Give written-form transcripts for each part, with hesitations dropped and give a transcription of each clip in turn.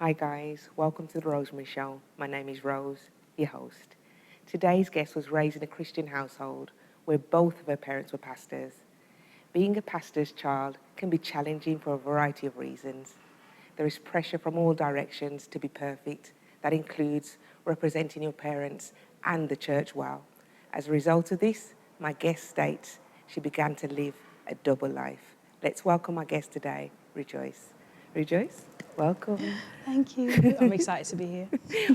Hi guys, welcome to the Rosemary Show. My name is Rose, your host. Today's guest was raised in a Christian household where both of her parents were pastors. Being a pastor's child can be challenging for a variety of reasons. There is pressure from all directions to be perfect. That includes representing your parents and the church well. As a result of this, my guest states she began to live a double life. Let's welcome our guest today, Rejoice. Rejoice, welcome. Thank you. I'm excited to be here.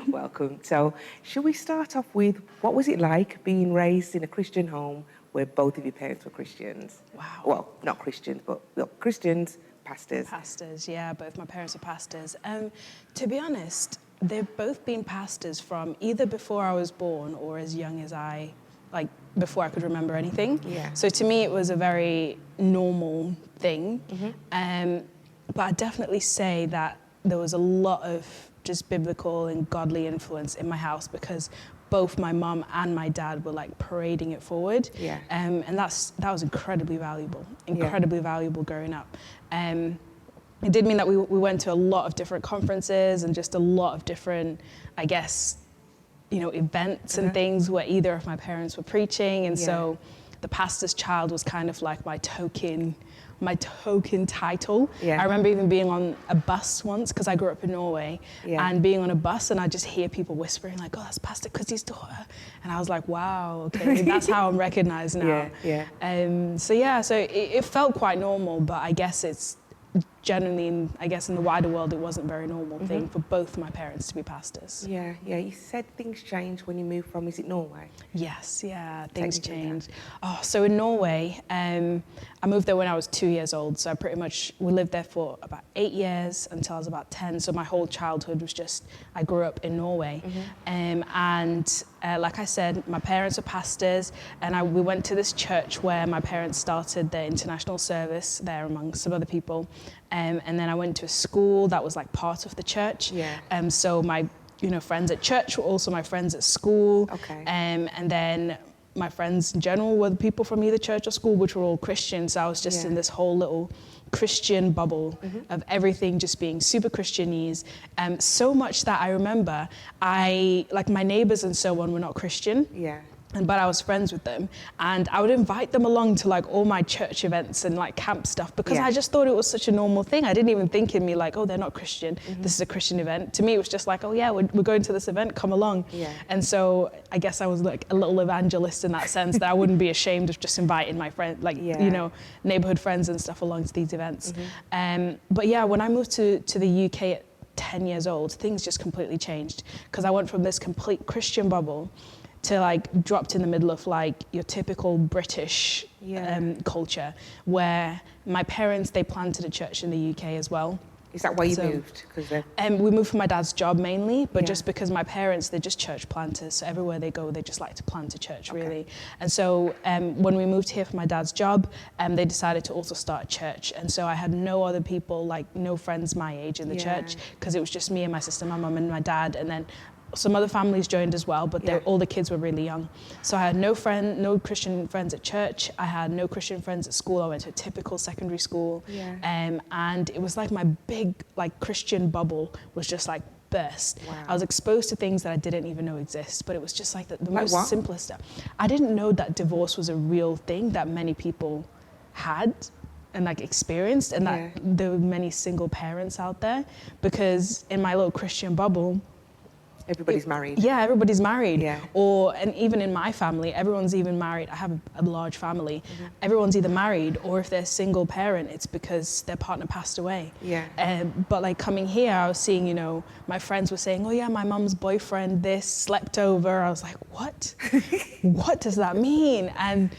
Welcome. So, should we start off with what was it like being raised in a Christian home where both of your parents were Christians? Wow. Well, not Christians, but Christians, pastors. Pastors, yeah, both my parents are pastors. To be honest, they've both been pastors from either before I was born or as young as before I could remember anything. Yeah. So to me, it was a very normal thing. Mm-hmm. But I'd definitely say that there was a lot of just biblical and godly influence in my house because both my mum and my dad were like parading it forward. Yeah. And that was incredibly valuable growing up. It did mean that we went to a lot of different conferences and just a lot of different, I guess, events and things where either of my parents were preaching. And so the pastor's child was kind of like my token title. Yeah. I remember even being on a bus once because I grew up in Norway and being on a bus and I just hear people whispering like, oh, that's Pastor Kuzzi's daughter. And I was like, wow, okay, that's how I'm recognized now. So it felt quite normal, but I guess it's generally, in the wider world, it wasn't a very normal thing for both my parents to be pastors. Yeah. You said things changed when you moved from, is it Norway? Yes, things changed. So in Norway, I moved there when I was 2 years old. So we lived there for about 8 years until I was about 10. So my whole childhood was I grew up in Norway. Like I said, my parents are pastors and we went to this church where my parents started their international service there among some other people. And then I went to a school that was like part of the church. So my friends at church were also my friends at school. And then my friends in general were the people from either church or school, which were all Christians. So I was just in this whole little Christian bubble of everything just being super Christianese. So much that I remember my neighbors and so on were not Christian. But I was friends with them and I would invite them along to like all my church events and like camp stuff because I just thought it was such a normal thing. I didn't even think in me like, oh, they're not Christian. This is a Christian event. To me, it was just like, oh yeah, we're going to this event, come along. And so I guess I was like a little evangelist in that sense that I wouldn't be ashamed of just inviting my friend, neighborhood friends and stuff along to these events. But yeah, when I moved to the UK at 10 years old, things just completely changed because I went from this complete Christian bubble to like dropped in the middle of like your typical British culture where my parents, they planted a church in the UK as well. Is that why you moved? We moved for my dad's job mainly, but just because my parents, they're just church planters. So everywhere they go, they just like to plant a church, really. And so when we moved here for my dad's job, they decided to also start a church. And so I had no other people, like no friends my age in the church, because it was just me and my sister, my mum and my dad. And then some other families joined as well, but all the kids were really young. So I had no Christian friends at church. I had no Christian friends at school. I went to a typical secondary school. And it was like my big like Christian bubble was just like burst. I was exposed to things that I didn't even know exist, but it was just like the most simplest stuff. I didn't know that divorce was a real thing that many people had and like experienced and that there were many single parents out there because in my little Christian bubble, everybody's married. Yeah, everybody's married. And even in my family, everyone's even married. I have a large family. Everyone's either married or if they're single parent, it's because their partner passed away. But like coming here, I was seeing, my friends were saying, oh yeah, my mum's boyfriend, this slept over. I was like, what? What does that mean? And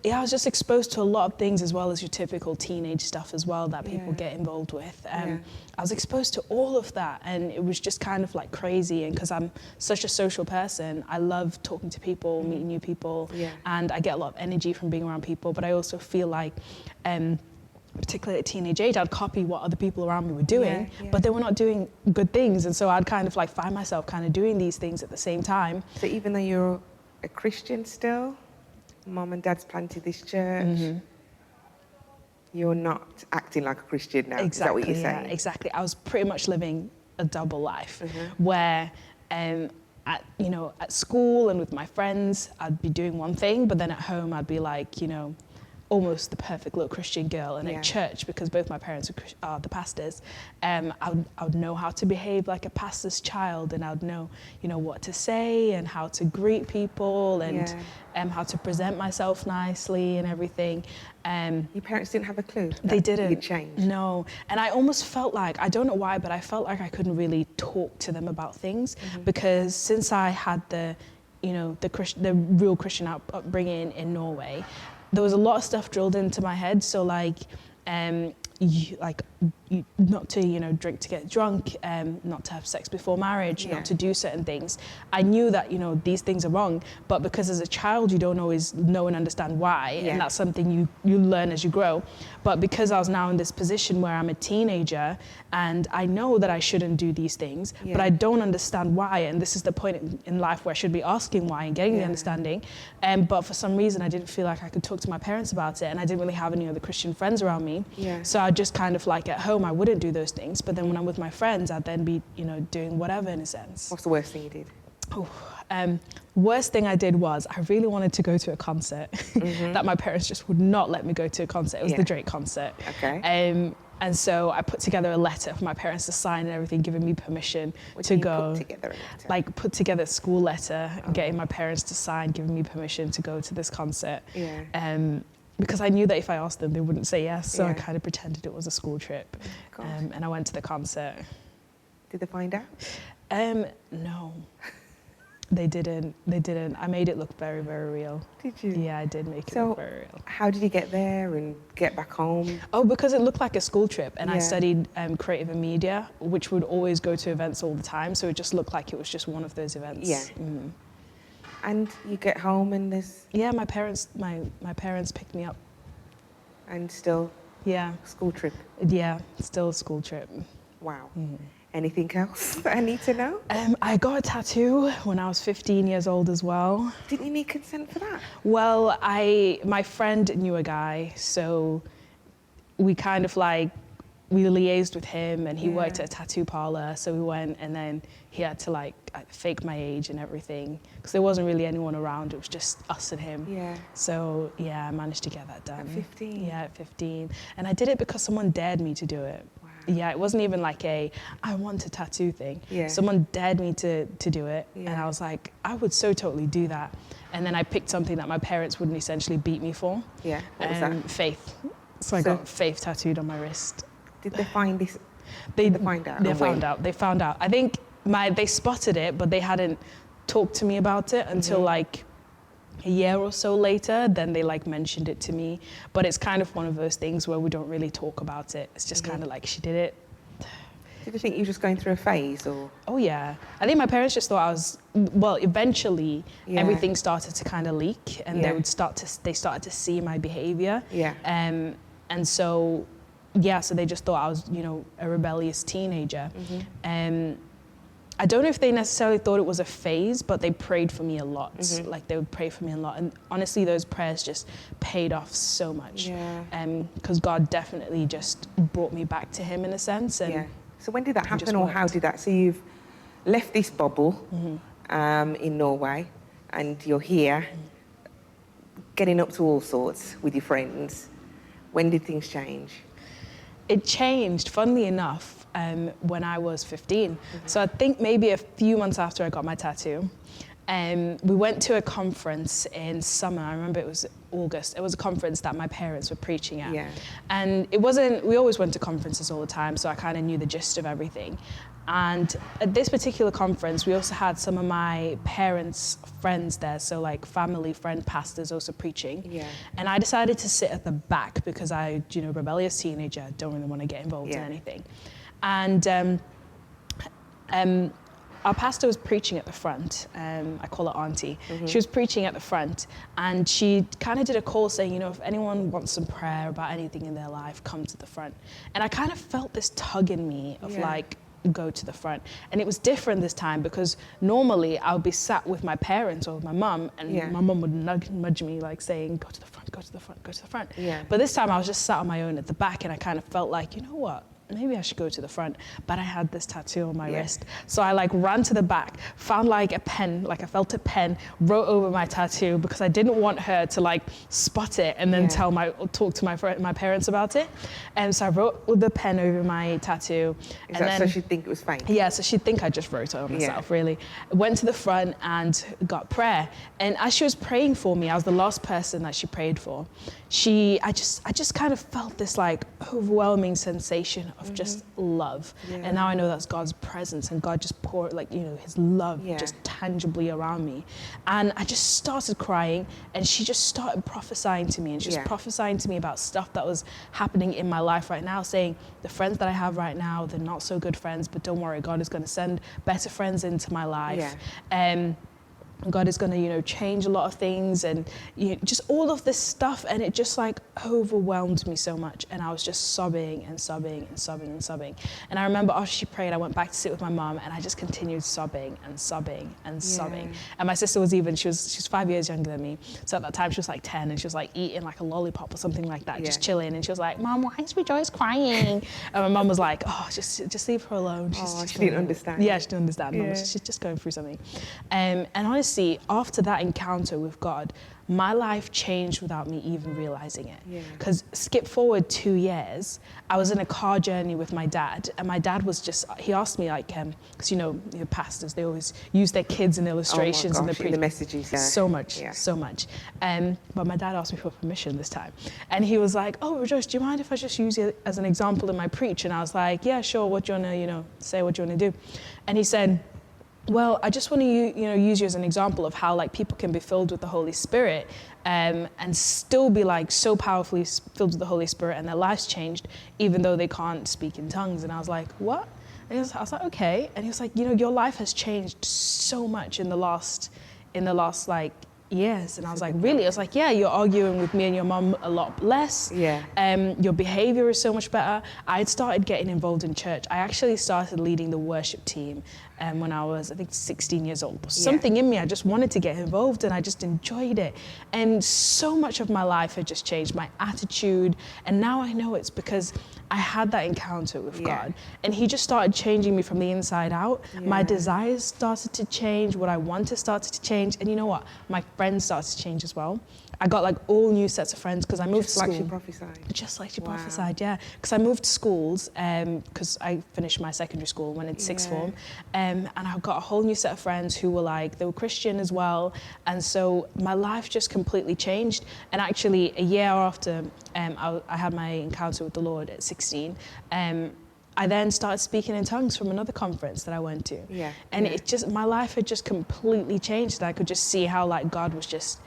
I was just exposed to a lot of things as well as your typical teenage stuff as well that people get involved with. I was exposed to all of that and it was just kind of like crazy. And because I'm such a social person, I love talking to people, meeting new people, and I get a lot of energy from being around people. But I also feel like, particularly at teenage age, I'd copy what other people around me were doing, but they were not doing good things. And so I'd kind of like find myself kind of doing these things at the same time. So even though you're a Christian still, Mom and Dad's planted this church, you're not acting like a Christian now. Exactly, Is that what you're saying? Exactly. I was pretty much living a double life where at school and with my friends, I'd be doing one thing, but then at home I'd be like, almost the perfect little Christian girl. And at church, because both my parents are the pastors, I would know how to behave like a pastor's child, and I would know, what to say and how to greet people and how to present myself nicely and everything. Your parents didn't have a clue? They didn't. You'd change? No. And I almost felt like, I don't know why, but I felt like I couldn't really talk to them about things because since I had the real Christian upbringing in Norway, there was a lot of stuff drilled into my head. So not to drink to get drunk, not to have sex before marriage, not to do certain things. I knew that these things are wrong, but because as a child you don't always know and understand why, and that's something you learn as you grow. But because I was now in this position where I'm a teenager and I know that I shouldn't do these things, but I don't understand why, and this is the point in life where I should be asking why and getting the understanding. But for some reason I didn't feel like I could talk to my parents about it, and I didn't really have any other Christian friends around me. So I just kind of at home I wouldn't do those things, but then when I'm with my friends I'd then be doing whatever in a sense. What's the worst thing you did? Worst thing I did was I really wanted to go to a concert that my parents just would not let me go to a concert. It was the Drake concert. Okay. And so I put together a letter for my parents to sign and everything, giving me permission to go. Put together a letter? Put together a school letter, getting my parents to sign, giving me permission to go to this concert. Because I knew that if I asked them, they wouldn't say yes. So I kind of pretended it was a school trip. And I went to the concert. Did they find out? No. They didn't. I made it look very, very real. Did you? Yeah, I did make it look very real. How did you get there and get back home? Oh, because it looked like a school trip, and I studied creative and media, which would always go to events all the time. So it just looked like it was just one of those events. Yeah. And you get home and there's... Yeah, my parents picked me up. And still? Yeah. School trip? Yeah, still a school trip. Wow. Anything else that I need to know? I got a tattoo when I was 15 years old as well. Didn't you need consent for that? Well, my friend knew a guy, so we kind of we liaised with him, and he worked at a tattoo parlor, so we went, and then he had to fake my age and everything, because there wasn't really anyone around, it was just us and him. Yeah. So I managed to get that done. At 15? Yeah, at 15. And I did it because someone dared me to do it. Wow. Yeah, it wasn't even I want a tattoo thing. Yeah. Someone dared me to do it, and Yeah. I was like, I would so totally do that. And then I picked something that my parents wouldn't essentially beat me for. Yeah, what was that? Faith. So I got faith tattooed on my wrist. Did they find this? They find out? They found out. I think they spotted it, but they hadn't talked to me about it until a year or so later. Then they mentioned it to me. But it's kind of one of those things where we don't really talk about it. It's just kind of she did it. Did you think you were just going through a phase, or? Oh yeah. I think my parents just thought I was. Well, eventually everything started to kind of leak, and they started to see my behaviour. Yeah. And so. Yeah, so they just thought I was, a rebellious teenager. I don't know if they necessarily thought it was a phase, but they prayed for me a lot. They would pray for me a lot. And honestly, those prayers just paid off so much. Because God definitely just brought me back to him in a sense. And So when did that happen, or how did that? So you've left this bubble in Norway, and you're here getting up to all sorts with your friends. When did things change? It changed, funnily enough, when I was 15. So I think maybe a few months after I got my tattoo, we went to a conference in summer. I remember it was August. It was a conference that my parents were preaching at. And we always went to conferences all the time, so I kind of knew the gist of everything. And at this particular conference, we also had some of my parents' friends there, so family friend pastors also preaching. And I decided to sit at the back because rebellious teenager, don't really want to get involved in anything. And our pastor was preaching at the front. I call her Auntie. She was preaching at the front, and she kind of did a call saying, if anyone wants some prayer about anything in their life, come to the front. And I kind of felt this tug in me of go to the front. And it was different this time because normally I would be sat with my parents or with my mum, and my mum would nudge me saying, go to the front, go to the front, go to the front. But this time I was just sat on my own at the back, and I kind of felt you know what? maybe I should go to the front, but I had this tattoo on my wrist. So I like ran to the back, found like a pen, like I felt a pen, wrote over my tattoo because I didn't want her to like spot it and then talk to my parents about it. And so I wrote with the pen over my tattoo. So she'd think it was fake? Yeah, so she'd think I just wrote it on myself, really. Went to the front and got prayer. And as she was praying for me, I was the last person that she prayed for. I just kind of felt this like overwhelming sensation of just love. And now I know that's God's presence, and God just poured like, his love just tangibly around me. And I just started crying, and she just started prophesying to me, and she was prophesying to me about stuff that was happening in my life right now, saying the friends that I have right now, they're not so good friends, but don't worry, God is going to send better friends into my life. God is going to, change a lot of things, and just all of this stuff. And it just like overwhelmed me so much. And I was just sobbing and sobbing and sobbing and sobbing. And I remember after she prayed, I went back to sit with my mum, and I just continued sobbing and sobbing and sobbing. And my sister was she was 5 years younger than me. So at that time she was like 10, and she was like eating like a lollipop or something like that, just chilling. And she was like, "Mom, why is Rejoice crying?" And my mum was like, "Oh, just leave her alone." She didn't understand. Yeah, she didn't understand. She's just going through something. And honestly, after that encounter with God, my life changed without me even realizing it. Because skip forward 2 years, I was in a car journey with my dad, and my dad was he asked me like, because pastors, they always use their kids in illustrations and the messages. So much. But my dad asked me for permission this time, and he was like, "Oh, Rejoice, do you mind if I just use it as an example in my preach?" And I was like, "Yeah, sure. What do you wanna, say? What do you wanna do?" And he said, "Well, I just want to use you as an example of how like people can be filled with the Holy Spirit and still be like so powerfully filled with the Holy Spirit, and their lives changed even though they can't speak in tongues." And I was like, "What?" And I was like, "Okay." And he was like, "Your life has changed so much in the last like years." And I was like, "Really?" I was like, "Yeah, you're arguing with me and your mum a lot less. Your behavior is so much better." I had started getting involved in church. I actually started leading the worship team when I was, I think, 16 years old. Something in me, I just wanted to get involved, and I just enjoyed it. And so much of my life had just changed, my attitude. And now I know it's because I had that encounter with God, and he just started changing me from the inside out. My desires started to change, what I wanted started to change. And you know what? My friends started to change as well. I got like all new sets of friends because I moved to school. Just like she prophesied. Just like she prophesied, yeah. Because I moved schools because I finished my secondary school, went into sixth form, and I got a whole new set of friends who were they were Christian as well. And so my life just completely changed. And actually a year after I had my encounter with the Lord at 16, I then started speaking in tongues from another conference that I went to. And it just, my life had just completely changed. And I could just see how like God was just,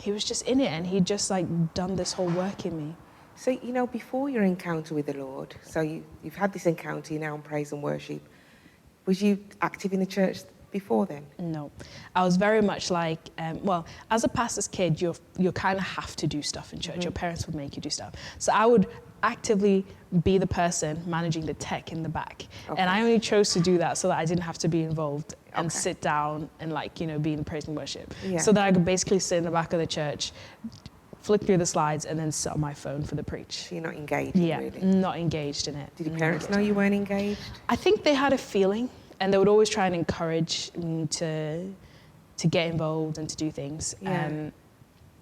he was just in it, and he'd just like done this whole work in me. So, before your encounter with the Lord, so you've had this encounter, you're now in praise and worship. Was you active in the church before then? No, I was very much like, as a pastor's kid, you kind of have to do stuff in church. Your parents would make you do stuff. So I would actively be the person managing the tech in the back. And I only chose to do that so that I didn't have to be involved and sit down and be in praise and worship. So that I could basically sit in the back of the church, flick through the slides, and then sit on my phone for the preach. So you're not engaged, really? Not engaged in it. Did your parents know you weren't engaged? I think they had a feeling, and they would always try and encourage me to get involved and to do things.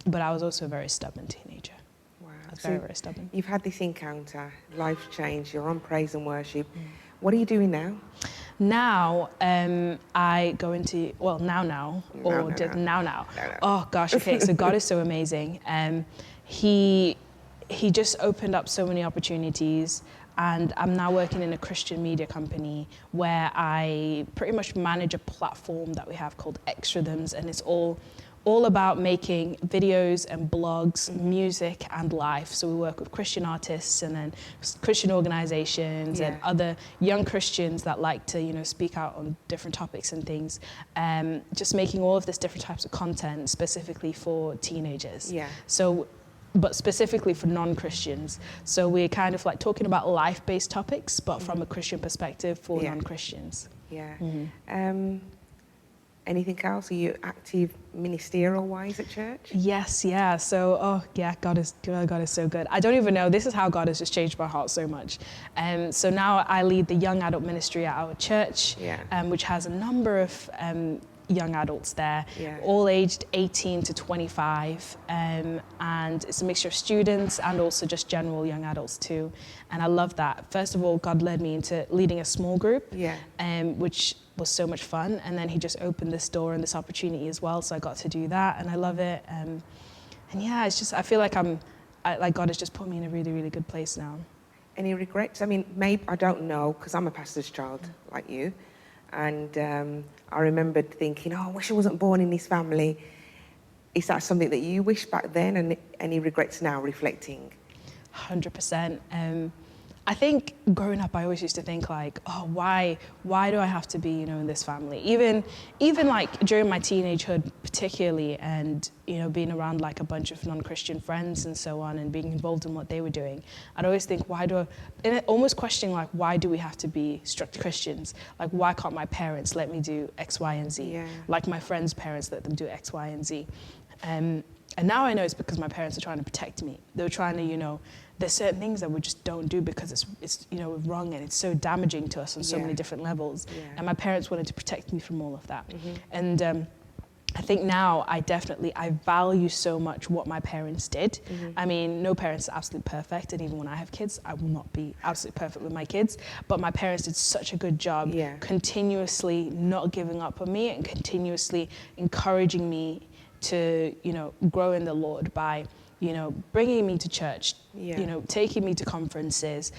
But I was also a very stubborn teenager. Wow. I was very stubborn. You've had this encounter, life's changed, you're on praise and worship. What are you doing now? Now, I go into, now. Oh gosh, okay, so God is so amazing. He just opened up so many opportunities, and I'm now working in a Christian media company where I pretty much manage a platform that we have called Extradums, and it's all about making videos and blogs, music and life. So we work with Christian artists and then Christian organizations and other young Christians that like to, speak out on different topics and things. Just making all of this different types of content specifically for teenagers. So, but specifically for non-Christians. So we're kind of like talking about life-based topics, but from a Christian perspective for non-Christians. Anything else? Are you active ministerial-wise at church? Yes, yeah. So, God is so good. I don't even know. This is how God has just changed my heart so much. So now I lead the young adult ministry at our church, which has a number of young adults there, all aged 18 to 25. And it's a mixture of students and also just general young adults too. And I love that. First of all, God led me into leading a small group, which was so much fun. And then he just opened this door and this opportunity as well. So I got to do that and I love it. And yeah, it's just, I feel like like God has just put me in a really, really good place now. Any regrets? I mean, maybe, I don't know, because I'm a pastor's child like you. And I remembered thinking, I wish I wasn't born in this family. Is that something that you wish back then, and any regrets now reflecting? 100%. I think growing up, I always used to think like, why do I have to be, in this family? Even like during my teenagehood, particularly, and being around like a bunch of non-Christian friends and so on, and being involved in what they were doing, I'd always think, and almost questioning like, why do we have to be strict Christians? Like, why can't my parents let me do X, Y, and Z? Like my friends' parents let them do X, Y, and Z. And now I know it's because my parents are trying to protect me. They were trying to, there's certain things that we just don't do because it's wrong, and it's so damaging to us on so many different levels. And my parents wanted to protect me from all of that. And I think now I value so much what my parents did. I mean, no parents are absolutely perfect, and even when I have kids, I will not be absolutely perfect with my kids. But my parents did such a good job continuously not giving up on me and continuously encouraging me to, grow in the Lord by, bringing me to church, taking me to conferences,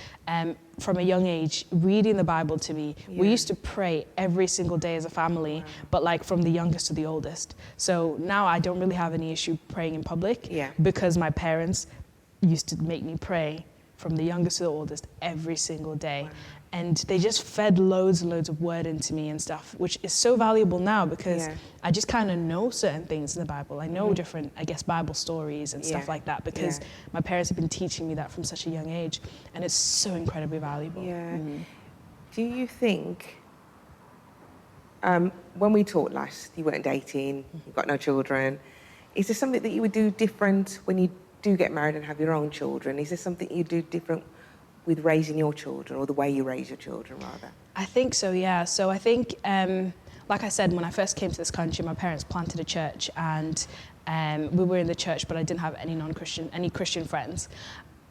from a young age, reading the Bible to me. We used to pray every single day as a family, but like from the youngest to the oldest. So now I don't really have any issue praying in public because my parents used to make me pray from the youngest to the oldest every single day. And they just fed loads and loads of word into me and stuff, which is so valuable now because I just kind of know certain things in the Bible. I know different, Bible stories and stuff like that because my parents have been teaching me that from such a young age, and it's so incredibly valuable. Do you think, when we talked last, you weren't dating, you've got no children, is there something that you would do different when you do get married and have your own children? Is there something you do different with raising your children, or the way you raise your children, rather? I think so, yeah. So I think, like I said, when I first came to this country, my parents planted a church, and we were in the church, but I didn't have any Christian friends.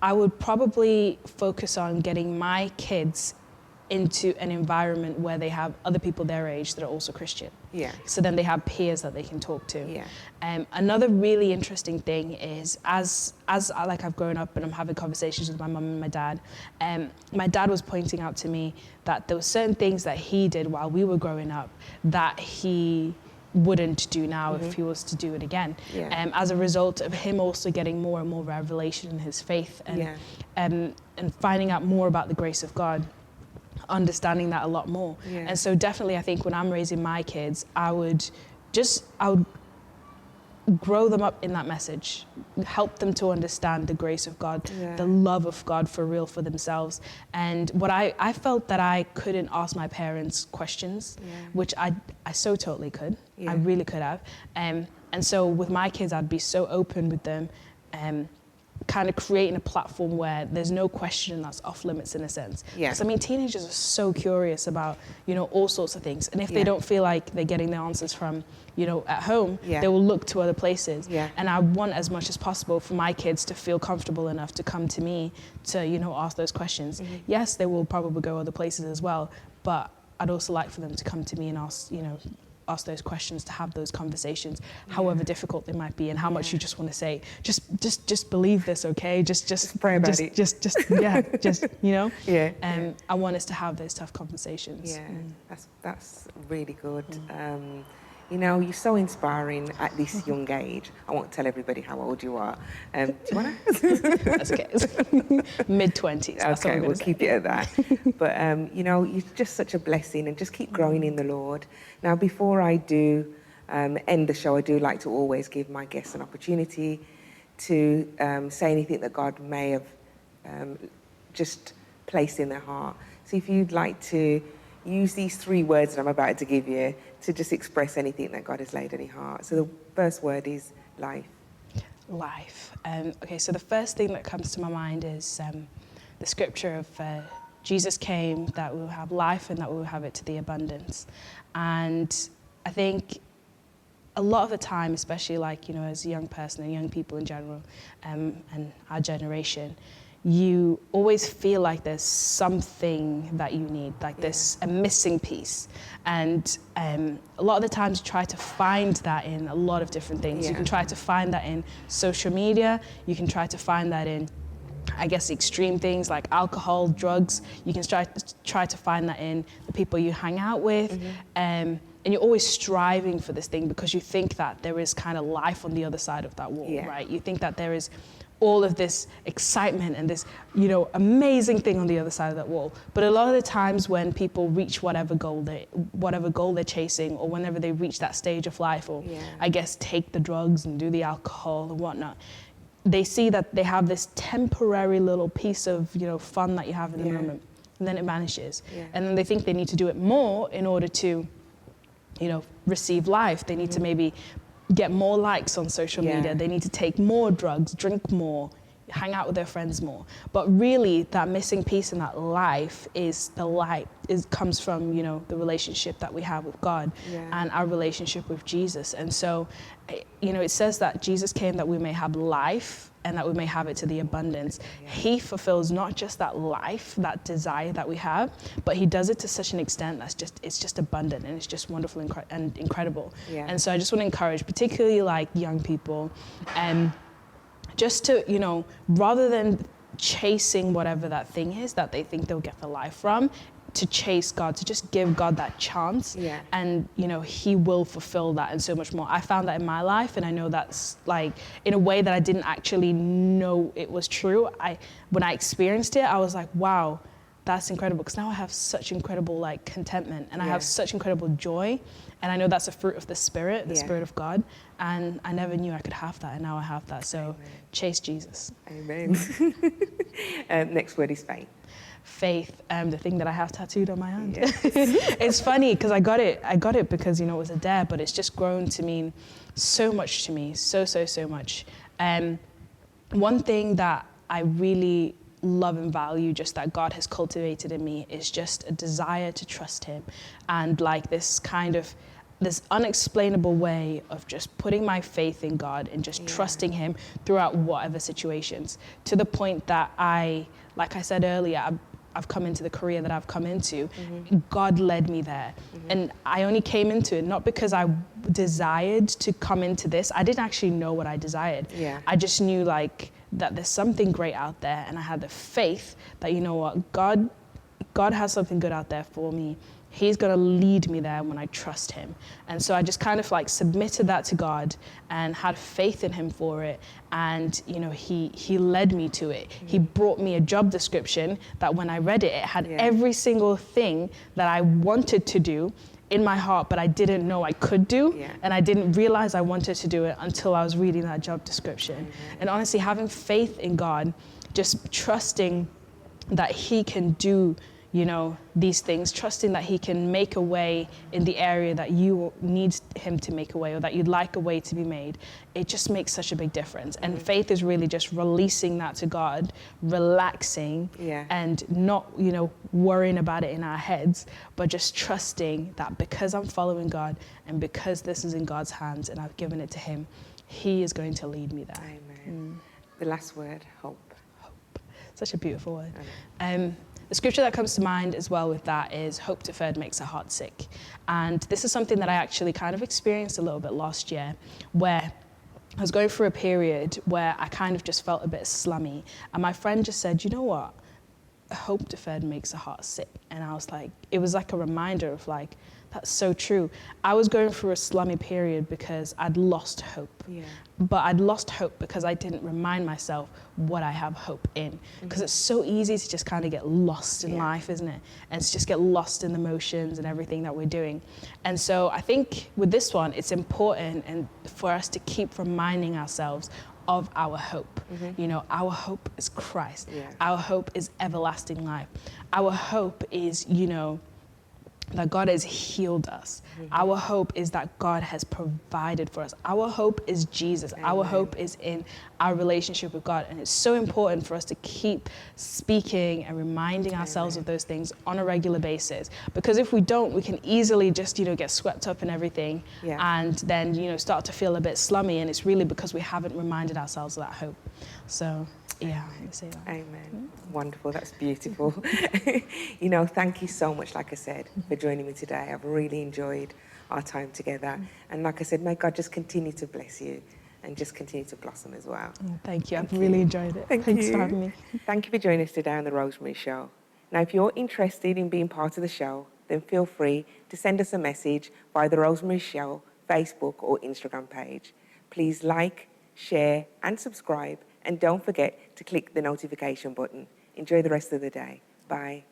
I would probably focus on getting my kids into an environment where they have other people their age that are also Christian. So then they have peers that they can talk to. Another really interesting thing is as I've grown up and I'm having conversations with my mum and my dad was pointing out to me that there were certain things that he did while we were growing up that he wouldn't do now if he was to do it again. As a result of him also getting more and more revelation in his faith and finding out more about the grace of God, understanding that a lot more. And so definitely I think when I'm raising my kids, I would grow them up in that message, help them to understand the grace of God, the love of God for real for themselves. And what I felt that I couldn't ask my parents questions, which I so totally could. I really could have. And so with my kids, I'd be so open with them, kind of creating a platform where there's no question that's off limits in a sense. Because I mean, teenagers are so curious about, all sorts of things. And if they don't feel like they're getting their answers from, at home, they will look to other places. And I want as much as possible for my kids to feel comfortable enough to come to me to, ask those questions. Yes, they will probably go other places as well, but I'd also like for them to come to me and ask those questions, to have those conversations, however difficult they might be, and how much you just want to say, just believe this, okay? Just pray about it. I want us to have those tough conversations. That's really good. You're so inspiring at this young age. I won't tell everybody how old you are. Do you want to? That's okay. Mid-20s. Okay, we'll keep it at that. But, you're just such a blessing, and just keep growing in the Lord. Now, before I do end the show, I do like to always give my guests an opportunity to say anything that God may have just placed in their heart. So if you'd like to use these 3 words that I'm about to give you to just express anything that God has laid on your heart. So the first word is life. Life. Okay, so the first thing that comes to my mind is the scripture of Jesus came that we will have life and that we will have it to the abundance. And I think a lot of the time, especially like, as a young person and young people in general, and our generation, you always feel like there's something that you need, like there's a missing piece. And a lot of the times you try to find that in a lot of different things. You can try to find that in social media. You can try to find that in, I guess, extreme things like alcohol, drugs. You can try to find that in the people you hang out with. And you're always striving for this thing because you think that there is kind of life on the other side of that wall, right? You think that there is all of this excitement and this, amazing thing on the other side of that wall. But a lot of the times when people reach whatever goal they're chasing, or whenever they reach that stage of life, or I guess take the drugs and do the alcohol and whatnot, they see that they have this temporary little piece of, fun that you have in the moment, and then it vanishes. And then they think they need to do it more in order to, receive life. They need to maybe get more likes on social media. They need to take more drugs, drink more, hang out with their friends more. But really, that missing piece in that life is the light. It comes from, the relationship that we have with God and our relationship with Jesus. And so, it says that Jesus came that we may have life and that we may have it to the abundance. He fulfills not just that life, that desire that we have, but he does it to such an extent it's just abundant, and it's just wonderful and incredible. And so I just want to encourage, particularly like young people, just to, rather than chasing whatever that thing is that they think they'll get the life from, to chase God, to just give God that chance, and he will fulfill that and so much more. I found that in my life, and I know that's like in a way that I didn't actually know it was true. When I experienced it, I was like, wow, that's incredible, because now I have such incredible like contentment, and I have such incredible joy, and I know that's a fruit of the Spirit, the Spirit of God, and I never knew I could have that, and now I have that. So chase Jesus. Amen. Next word is faith. Faith, the thing that I have tattooed on my hand. It's funny because I got it because it was a dare, but it's just grown to mean so much to me, so much. One thing that I really love and value, just that God has cultivated in me, is just a desire to trust him, and like this unexplainable way of just putting my faith in God and just trusting him throughout whatever situations, to the point that like I said earlier, I've come into the career that I've come into. God led me there. And I only came into it not because I desired to come into this. I didn't actually know what I desired. I just knew like that there's something great out there, and I had the faith that, what, God has something good out there for me. He's going to lead me there when I trust him. And so I just kind of like submitted that to God and had faith in him for it. And, he led me to it. He brought me a job description that when I read it, it had every single thing that I wanted to do in my heart, but I didn't know I could do. And I didn't realize I wanted to do it until I was reading that job description. And honestly, having faith in God, just trusting that he can do these things, trusting that he can make a way in the area that you need him to make a way, or that you'd like a way to be made, it just makes such a big difference. And faith is really just releasing that to God, relaxing, and not, worrying about it in our heads, but just trusting that because I'm following God and because this is in God's hands and I've given it to him, he is going to lead me there. Amen. The last word, hope. Hope. Such a beautiful word. The scripture that comes to mind as well with that is hope deferred makes a heart sick. And this is something that I actually kind of experienced a little bit last year, where I was going through a period where I kind of just felt a bit slummy. And my friend just said, you know what? Hope deferred makes a heart sick. And I was like, it was like a reminder of like, that's so true. I was going through a slummy period because I'd lost hope. But I'd lost hope because I didn't remind myself what I have hope in. Because it's so easy to just kind of get lost in life, isn't it? And to just get lost in the motions and everything that we're doing. And so I think with this one, it's important and for us to keep reminding ourselves of our hope. Our hope is Christ. Our hope is everlasting life. Our hope is, that God has healed us. Our hope is that God has provided for us. Our hope is Jesus. Amen. Our hope is in our relationship with God. And it's so important for us to keep speaking and reminding ourselves of those things on a regular basis. Because if we don't, we can easily just, get swept up in everything and then, start to feel a bit slummy. And it's really because we haven't reminded ourselves of that hope. So, yeah, let me say that. Amen. Wonderful. That's beautiful. Thank you so much, like I said, for joining me today. I've really enjoyed our time together. And like I said, may God just continue to bless you and just continue to blossom as well. Thank you. I've really enjoyed it. Thanks for having me. Thank you for joining us today on The Rosemary Show. Now, if you're interested in being part of the show, then feel free to send us a message via The Rosemary Show Facebook or Instagram page. Please like, share and subscribe. And don't forget to click the notification button. Enjoy the rest of the day. Bye.